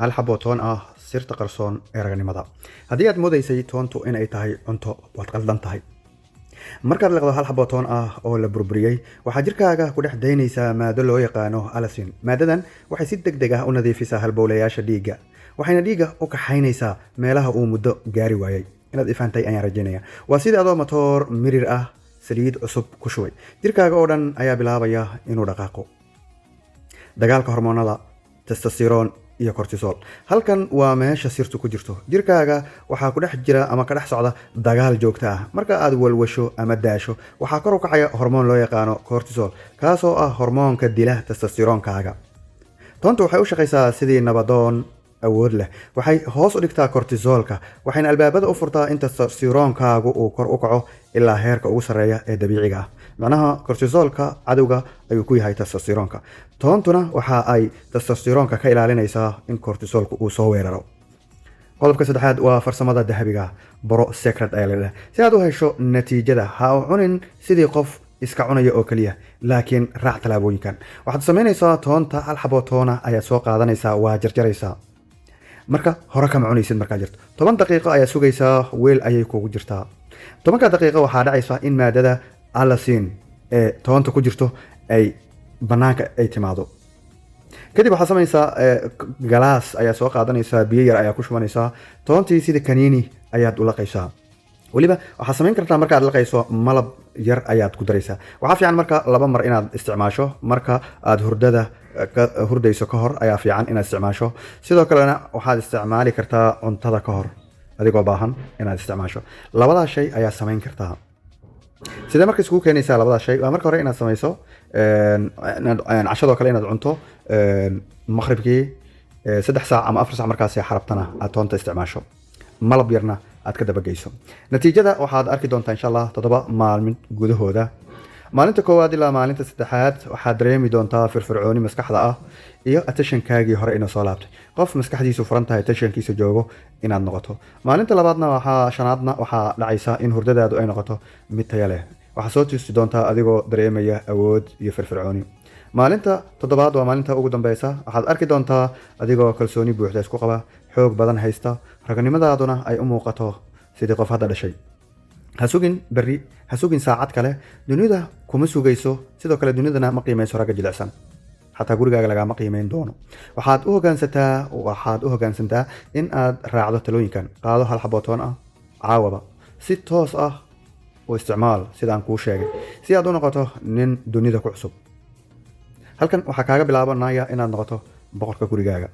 hal xabo toon ah sirta qarsoon ee raganimada. Haddii aad moodaysay toontu in ay tahay cunto, waad qaldan tahay. markaad liqdo hal xabo toon ah oo la burburiyey waxaa jirkaaga ku dhex daynaysaa maado loo yaqaano allicin. maadadan waxay si degdeg ah u nadiifisaa halbowlayaasha dhiigga, waxayna dhiigga u kaxaynaysaa meelaha uu muddo gaari waayay. inaad ifantay ayaan rajaynaya. waa sida adoo matoor mirir ah saliid cusub ku shubay. jirkaaga oo dhan ayaa bilaabaya inuu dhaqaaqo. dagaalka hormoonada testosterone iyo cortisol. halkan waa meesha sirtu ku jirto. jirkaaga waxaa ku dhex jira ama ka dhex socda dagaal joogto ah. marka aad walwasho ama daasho waxaa kor u kacaya hormoon loo yaqaano cortisol, kaasoo ah hormoonka dila testosteronkaaga. toontu waxay u shaqaysaa sidii nabadoon awood leh. waxay hoos u dhigtaa cortisolka, waxayna albaabada u furtaa in testosteronkaagu uu kor u kaco ilaa heerka ugu sarreeya ee dabiiciga ah. macnaha cortisolka cadowga ayuu ku yahay testosteronka. toontuna waxa ay testosteronka ka ilaalinaysaa in cortisolku uu soo weeraro. qodobka saddexaad waa farsamada dahabiga, baro secret ayaa la dhahaa. si aad u hesho natiijada, ha u cunin sidii qof iska cunaya oo kaliya, laakiin raac talaabooyinkan. waxaad samaynaysaa toonta hal xabo toona ayaad soo qaadanaysaa, waa jarjaraysaa. marka hore kama cunaysid markaa jirto 10 daqiiqo ayaa sugaysaa, weel ayay kugu jirtaa. 10 daqiiqo waxaa dhacaysa in maadada allicin ee toonta ku jirto ay banaanka ay timaado. kadib waxaad samaysaa galaas ayaa soo qaadanaysaa, biyo yar ayaa ku shubanaysaa. toontii sida kaniini ayaad u laqaysaa. weliba waxaad samayn kartaa markaad laqayso malab yar ayaad ku daraysaa. waxaa fiican marka 2 mar inaad isticmaasho. marka aad hurdayso ka hor ayaa fiican inaad isticmaasho. sidoo kalena waxaad isticmaali kartaa cuntada ka hor adigoo baahan inaad isticmaasho. labadaas shay ayaa samayn kartaa. sidee marka iskugu keenaysaa labadaas shay? waa marka hore inaad samayso cashadoo kale inaad cunto maqribkii 3 saac ama 4 saac markaas xarabtana aad toonta isticmaasho, malab yarna aad ka dabageyso. natiijada waxaad arki doontaa insha Allah 7 maalmin gudahooda. maalinta koowaad ilaa maalinta 3aad waxaad dareemi doontaa firfircooni maskaxda ah iyo attentionkaagii hore inuu soo laabtay. qof maskaxdiisu furan tahay, attentionkiisa joogo inaad noqoto. maalinta labaadna shanaadna waxaa dhacaysa in hurdadaadu ay noqoto mid tayo leh. waxaad soo tusi doontaa adigoo dareemaya awood iyo firfircooni. maalinta 7aad waa maalinta ugu dambeysa. waxaad arki doontaa adigoo kalsooni buuxda isku qaba, xoog badan haysta, raganimadaaduna ay u muuqato sidii qof hadda dhashay. ha sugin berri, ha sugin saacad kale. dunida kuma sugayso, sidoo kale dunidana ma qiimayso ragga jilicsan. xataa gurigaaga lagama qiimayn doono. waxaad u hoggaansantaa in aad raacdo talooyinkan. qaado hal xabo toon ah caawaba, si toos ah u isticmaal sidaan kuu sheegay, si aad u noqoto nin dunida ku cusub. halkan waxaa kaaga bilaabanaya inaad noqoto boqorka gurigaaga.